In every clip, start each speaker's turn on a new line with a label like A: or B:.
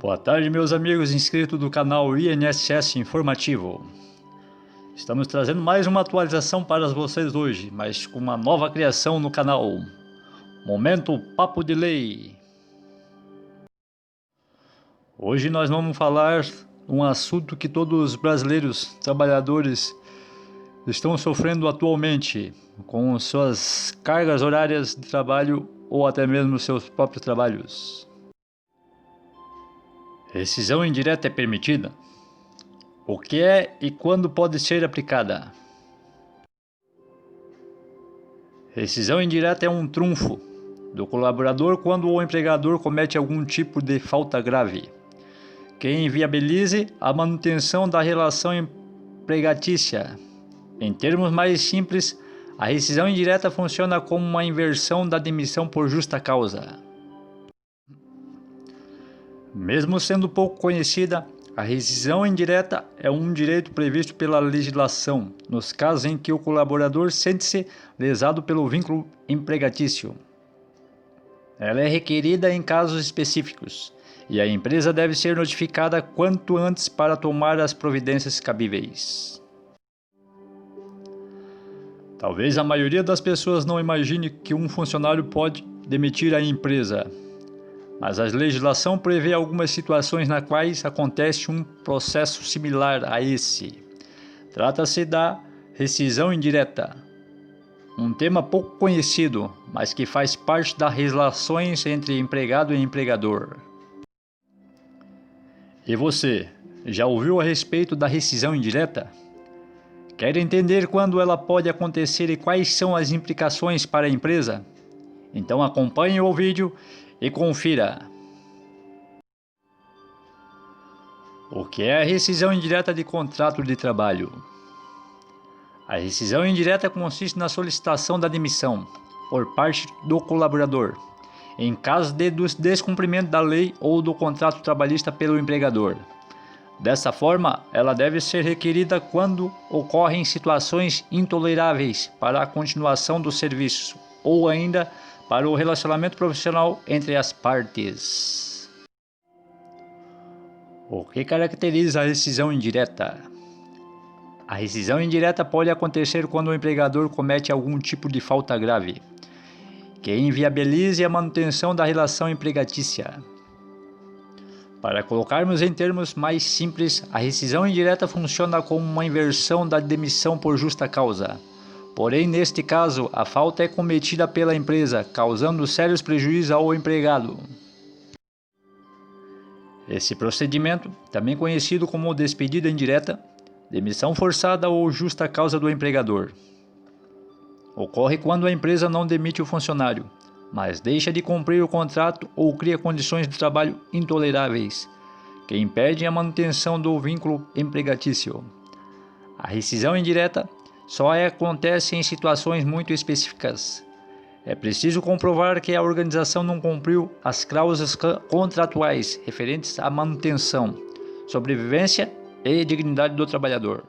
A: Boa tarde, meus amigos inscritos do canal INSS Informativo. Estamos trazendo mais uma atualização para vocês hoje, mas com uma nova criação no canal. Momento Papo de Lei. Hoje nós vamos falar um assunto que todos os brasileiros trabalhadores estão sofrendo atualmente, com suas cargas horárias de trabalho ou até mesmo seus próprios trabalhos. Rescisão indireta é permitida? O que é e quando pode ser aplicada? Rescisão indireta é um trunfo do colaborador quando o empregador comete algum tipo de falta grave, que inviabilize a manutenção da relação empregatícia. Em termos mais simples, a rescisão indireta funciona como uma inversão da demissão por justa causa. Mesmo sendo pouco conhecida, a rescisão indireta é um direito previsto pela legislação, nos casos em que o colaborador sente-se lesado pelo vínculo empregatício. Ela é requerida em casos específicos, e a empresa deve ser notificada quanto antes para tomar as providências cabíveis. Talvez a maioria das pessoas não imagine que um funcionário pode demitir a empresa, mas a legislação prevê algumas situações nas quais acontece um processo similar a esse. Trata-se da rescisão indireta, um tema pouco conhecido, mas que faz parte das relações entre empregado e empregador. E você, já ouviu a respeito da rescisão indireta? Quer entender quando ela pode acontecer e quais são as implicações para a empresa? Então acompanhe o vídeo e confira. O que é a rescisão indireta de contrato de trabalho? A rescisão indireta consiste na solicitação da demissão por parte do colaborador, em caso de descumprimento da lei ou do contrato trabalhista pelo empregador. Dessa forma, ela deve ser requerida quando ocorrem situações intoleráveis para a continuação do serviço ou ainda para o relacionamento profissional entre as partes. O que caracteriza a rescisão indireta? A rescisão indireta pode acontecer quando o empregador comete algum tipo de falta grave, que inviabilize a manutenção da relação empregatícia. Para colocarmos em termos mais simples, a rescisão indireta funciona como uma inversão da demissão por justa causa. Porém, neste caso, a falta é cometida pela empresa, causando sérios prejuízos ao empregado. Esse procedimento, também conhecido como despedida indireta, demissão forçada ou justa causa do empregador, ocorre quando a empresa não demite o funcionário, mas deixa de cumprir o contrato ou cria condições de trabalho intoleráveis, que impedem a manutenção do vínculo empregatício. A rescisão indireta só acontece em situações muito específicas. É preciso comprovar que a organização não cumpriu as cláusulas contratuais referentes à manutenção, sobrevivência e dignidade do trabalhador.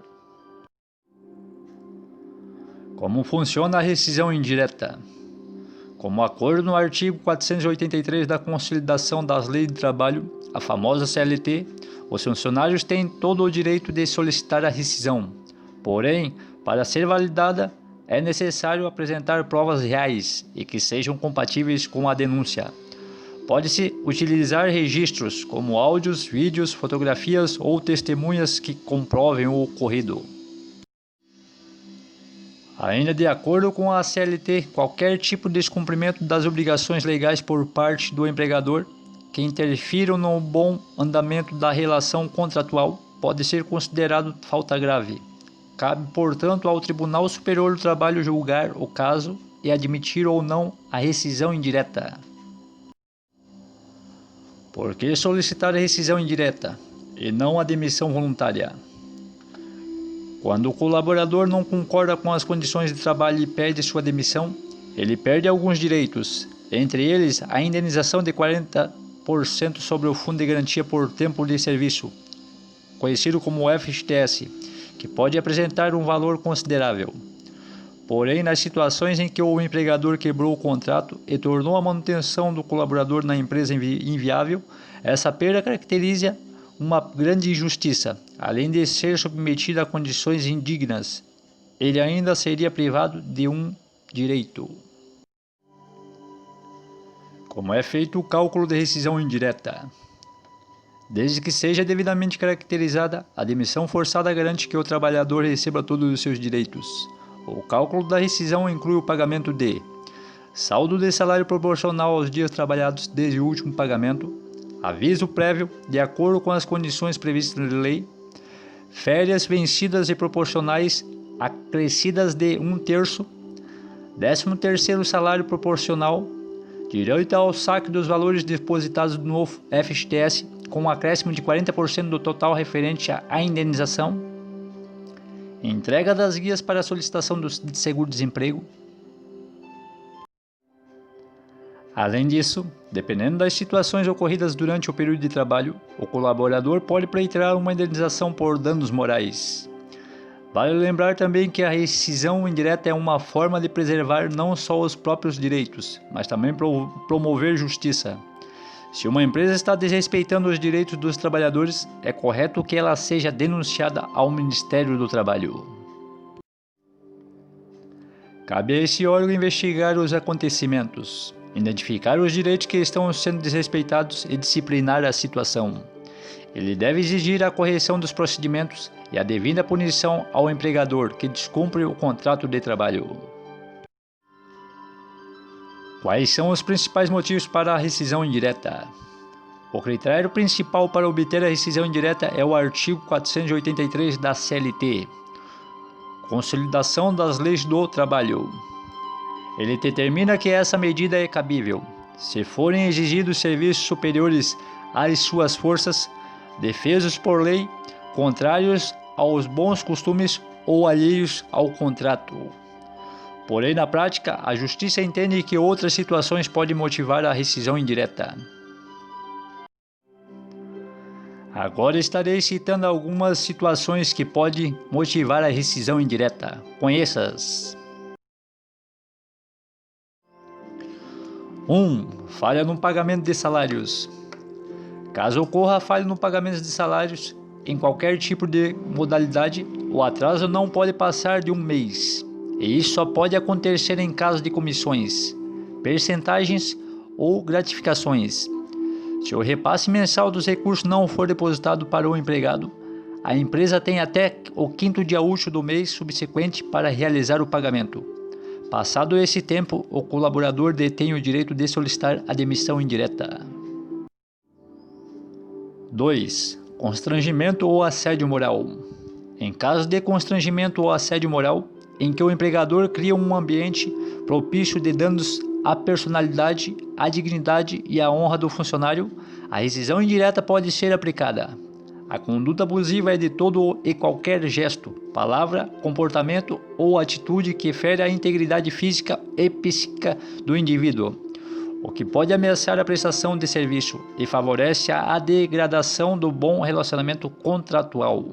A: Como funciona a rescisão indireta? Como acordo no artigo 483 da Consolidação das Leis de Trabalho, a famosa CLT, os funcionários têm todo o direito de solicitar a rescisão. Porém, para ser validada, é necessário apresentar provas reais e que sejam compatíveis com a denúncia. Pode-se utilizar registros como áudios, vídeos, fotografias ou testemunhas que comprovem o ocorrido. Ainda de acordo com a CLT, qualquer tipo de descumprimento das obrigações legais por parte do empregador que interfiram no bom andamento da relação contratual pode ser considerado falta grave. Cabe, portanto, ao Tribunal Superior do Trabalho julgar o caso e admitir ou não a rescisão indireta. Por que solicitar a rescisão indireta e não a demissão voluntária? Quando o colaborador não concorda com as condições de trabalho e pede sua demissão, ele perde alguns direitos, entre eles a indenização de 40% sobre o Fundo de Garantia por Tempo de Serviço, conhecido como FGTS, que pode apresentar um valor considerável. Porém, nas situações em que o empregador quebrou o contrato e tornou a manutenção do colaborador na empresa inviável, essa perda caracteriza uma grande injustiça. Além de ser submetido a condições indignas, ele ainda seria privado de um direito. Como é feito o cálculo de rescisão indireta? Desde que seja devidamente caracterizada, a demissão forçada garante que o trabalhador receba todos os seus direitos. O cálculo da rescisão inclui o pagamento de saldo de salário proporcional aos dias trabalhados desde o último pagamento, aviso prévio de acordo com as condições previstas na lei, férias vencidas e proporcionais acrescidas de 1/3, 13º salário proporcional, direito ao saque dos valores depositados no FGTS com um acréscimo de 40% do total referente à indenização, entrega das guias para a solicitação de seguro-desemprego. Além disso, dependendo das situações ocorridas durante o período de trabalho, o colaborador pode pleitear uma indenização por danos morais. Vale lembrar também que a rescisão indireta é uma forma de preservar não só os próprios direitos, mas também promover justiça. Se uma empresa está desrespeitando os direitos dos trabalhadores, é correto que ela seja denunciada ao Ministério do Trabalho. Cabe a esse órgão investigar os acontecimentos, identificar os direitos que estão sendo desrespeitados e disciplinar a situação. Ele deve exigir a correção dos procedimentos e a devida punição ao empregador que descumpre o contrato de trabalho. Quais são os principais motivos para a rescisão indireta? O critério principal para obter a rescisão indireta é o artigo 483 da CLT, Consolidação das Leis do Trabalho. Ele determina que essa medida é cabível se forem exigidos serviços superiores às suas forças, defesos por lei, contrários aos bons costumes ou alheios ao contrato. Porém, na prática, a Justiça entende que outras situações podem motivar a rescisão indireta. Agora estarei citando algumas situações que podem motivar a rescisão indireta. Conheça-as. 1. Falha no pagamento de salários. Caso ocorra a falha no pagamento de salários, em qualquer tipo de modalidade, o atraso não pode passar de um mês. E isso só pode acontecer em caso de comissões, percentagens ou gratificações. Se o repasse mensal dos recursos não for depositado para o empregado, a empresa tem até o 5º dia útil do mês subsequente para realizar o pagamento. Passado esse tempo, o colaborador detém o direito de solicitar a demissão indireta. 2. Constrangimento ou assédio moral. Em caso de constrangimento ou assédio moral, em que o empregador cria um ambiente propício de danos à personalidade, à dignidade e à honra do funcionário, a rescisão indireta pode ser aplicada. A conduta abusiva é de todo e qualquer gesto, palavra, comportamento ou atitude que fere a integridade física e psíquica do indivíduo, o que pode ameaçar a prestação de serviço e favorece a degradação do bom relacionamento contratual.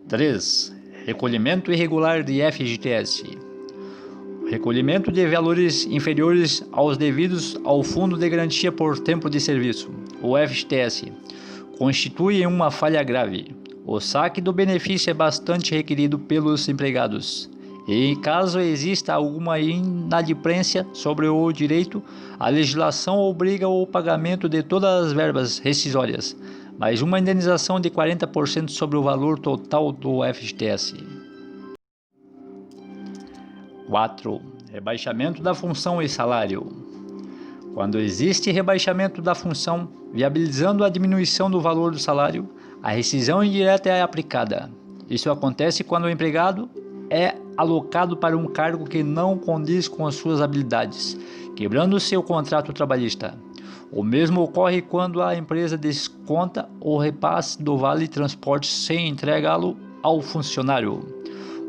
A: 3. Recolhimento irregular de FGTS. O recolhimento de valores inferiores aos devidos ao Fundo de Garantia por Tempo de Serviço, o FGTS, constitui uma falha grave. O saque do benefício é bastante requerido pelos empregados. E caso exista alguma inadimplência sobre o direito, a legislação obriga o pagamento de todas as verbas rescisórias, mais uma indenização de 40% sobre o valor total do FGTS. 4. Rebaixamento da função e salário. Quando existe rebaixamento da função, viabilizando a diminuição do valor do salário, a rescisão indireta é aplicada. Isso acontece quando o empregado é alocado para um cargo que não condiz com as suas habilidades, quebrando seu contrato trabalhista. O mesmo ocorre quando a empresa desconta o repasse do vale-transporte sem entregá-lo ao funcionário,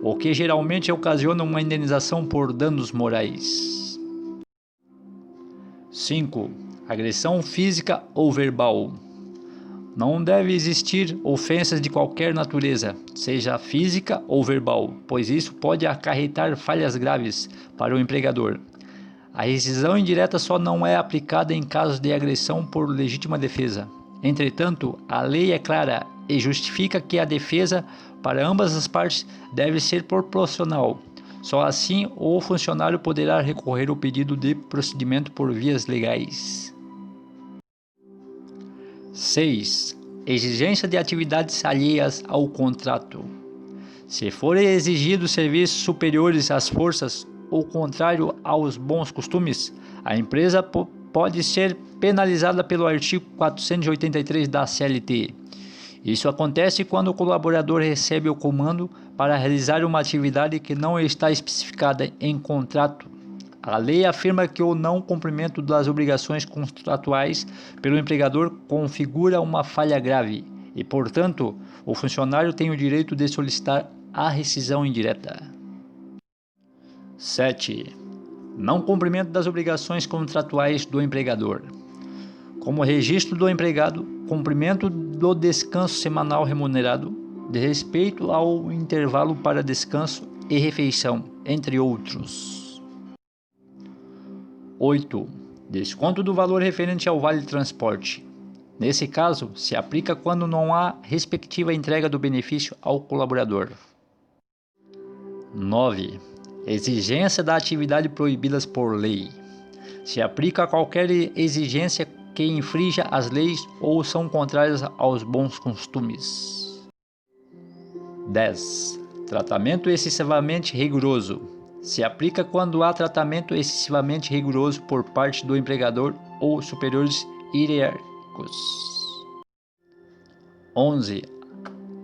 A: o que geralmente ocasiona uma indenização por danos morais. 5. Agressão física ou verbal. Não deve existir ofensas de qualquer natureza, seja física ou verbal, pois isso pode acarretar falhas graves para o empregador. A rescisão indireta só não é aplicada em casos de agressão por legítima defesa. Entretanto, a lei é clara e justifica que a defesa para ambas as partes deve ser proporcional. Só assim o funcionário poderá recorrer ao pedido de procedimento por vias legais. 6. Exigência de atividades alheias ao contrato. Se forem exigidos serviços superiores às forças ou contrário aos bons costumes, a empresa pode ser penalizada pelo artigo 483 da CLT. Isso acontece quando o colaborador recebe o comando para realizar uma atividade que não está especificada em contrato. A lei afirma que o não cumprimento das obrigações contratuais pelo empregador configura uma falha grave e, portanto, o funcionário tem o direito de solicitar a rescisão indireta. 7. Não cumprimento das obrigações contratuais do empregador. Como registro do empregado, cumprimento do descanso semanal remunerado, de respeito ao intervalo para descanso e refeição, entre outros. 8. Desconto do valor referente ao vale-transporte. Nesse caso, se aplica quando não há respectiva entrega do benefício ao colaborador. 9. Exigência da atividade proibidas por lei. Se aplica a qualquer exigência que infrinja as leis ou são contrárias aos bons costumes. 10. Tratamento excessivamente rigoroso. Se aplica quando há tratamento excessivamente rigoroso por parte do empregador ou superiores hierárquicos. 11.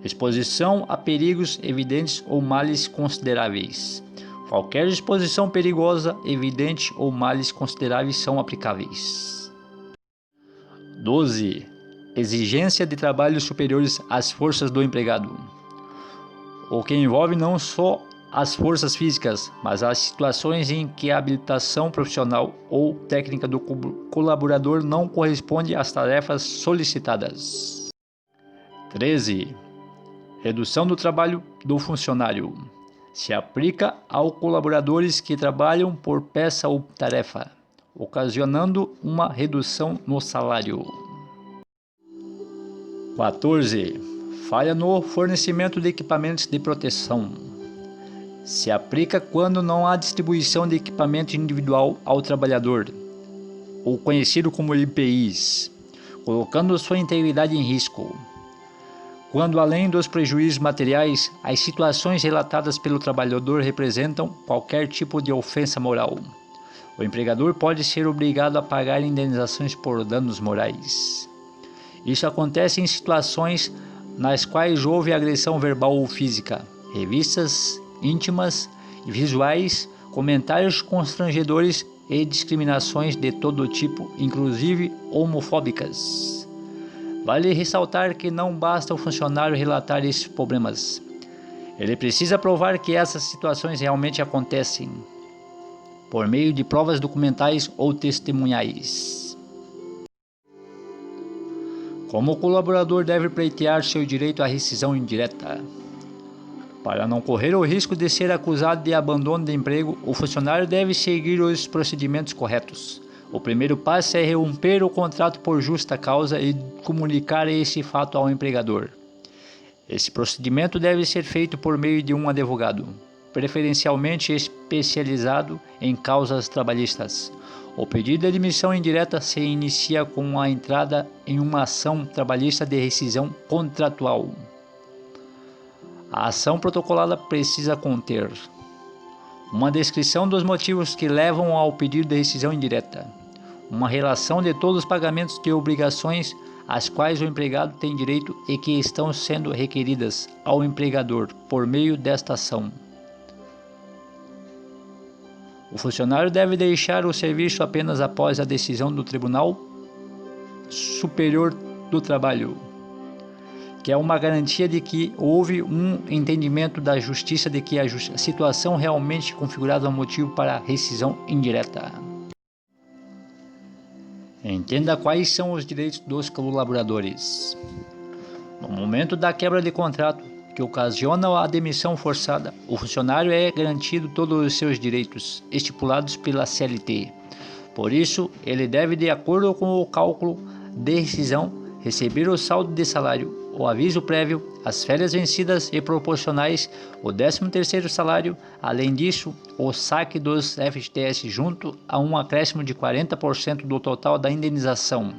A: Exposição a perigos evidentes ou males consideráveis. Qualquer exposição perigosa, evidente ou males consideráveis são aplicáveis. 12. Exigência de trabalhos superiores às forças do empregado, o que envolve não só as forças físicas, mas as situações em que a habilitação profissional ou técnica do colaborador não corresponde às tarefas solicitadas. 13. Redução do trabalho do funcionário. Se aplica aos colaboradores que trabalham por peça ou tarefa, ocasionando uma redução no salário. 14. Falha no fornecimento de equipamentos de proteção. Se aplica quando não há distribuição de equipamento individual ao trabalhador, ou conhecido como EPIs, colocando sua integridade em risco. Quando, além dos prejuízos materiais, as situações relatadas pelo trabalhador representam qualquer tipo de ofensa moral, o empregador pode ser obrigado a pagar indenizações por danos morais. Isso acontece em situações nas quais houve agressão verbal ou física, revistas íntimas e visuais, comentários constrangedores e discriminações de todo tipo, inclusive homofóbicas. Vale ressaltar que não basta o funcionário relatar esses problemas. Ele precisa provar que essas situações realmente acontecem, por meio de provas documentais ou testemunhais. Como o colaborador deve pleitear seu direito à rescisão indireta? Para não correr o risco de ser acusado de abandono de emprego, o funcionário deve seguir os procedimentos corretos. O primeiro passo é romper o contrato por justa causa e comunicar esse fato ao empregador. Esse procedimento deve ser feito por meio de um advogado, preferencialmente especializado em causas trabalhistas. O pedido de admissão indireta se inicia com a entrada em uma ação trabalhista de rescisão contratual. A ação protocolada precisa conter uma descrição dos motivos que levam ao pedido de rescisão indireta, uma relação de todos os pagamentos de obrigações às quais o empregado tem direito e que estão sendo requeridas ao empregador por meio desta ação. O funcionário deve deixar o serviço apenas após a decisão do Tribunal Superior do Trabalho, que é uma garantia de que houve um entendimento da justiça de que a situação realmente configurava um motivo para a rescisão indireta. Entenda quais são os direitos dos colaboradores. No momento da quebra de contrato, que ocasiona a demissão forçada, o funcionário é garantido todos os seus direitos estipulados pela CLT. Por isso, ele deve, de acordo com o cálculo de rescisão, receber o saldo de salário, o aviso prévio, as férias vencidas e proporcionais, o 13º salário, além disso, o saque dos FGTS junto a um acréscimo de 40% do total da indenização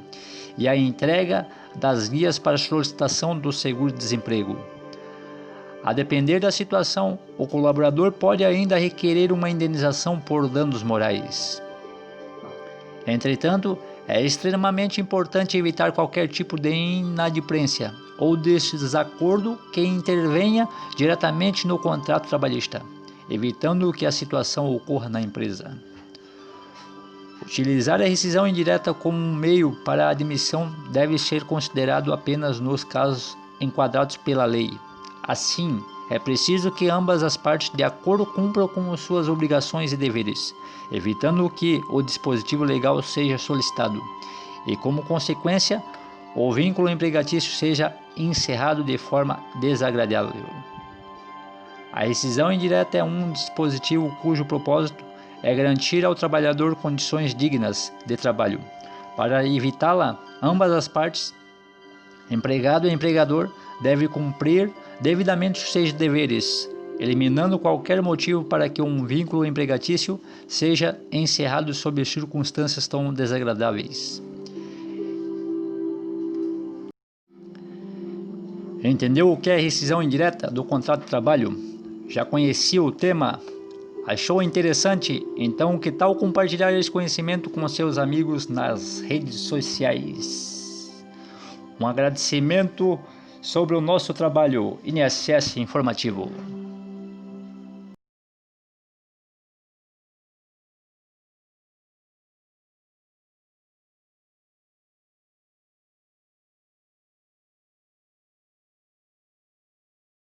A: e a entrega das guias para solicitação do seguro-desemprego. A depender da situação, o colaborador pode ainda requerer uma indenização por danos morais. Entretanto, é extremamente importante evitar qualquer tipo de inadimplência ou desacordo que intervenha diretamente no contrato trabalhista, evitando que a situação ocorra na empresa. Utilizar a rescisão indireta como um meio para a admissão deve ser considerado apenas nos casos enquadrados pela lei. Assim, é preciso que ambas as partes de acordo cumpram com suas obrigações e deveres, evitando que o dispositivo legal seja solicitado e, como consequência, o vínculo empregatício seja encerrado de forma desagradável. A rescisão indireta é um dispositivo cujo propósito é garantir ao trabalhador condições dignas de trabalho. Para evitá-la, ambas as partes, empregado e empregador, devem cumprir devidamente os seus deveres, eliminando qualquer motivo para que um vínculo empregatício seja encerrado sob circunstâncias tão desagradáveis. Entendeu o que é rescisão indireta do contrato de trabalho? Já conhecia o tema? Achou interessante? Então, que tal compartilhar esse conhecimento com seus amigos nas redes sociais? Um agradecimento sobre o nosso trabalho INSS Informativo.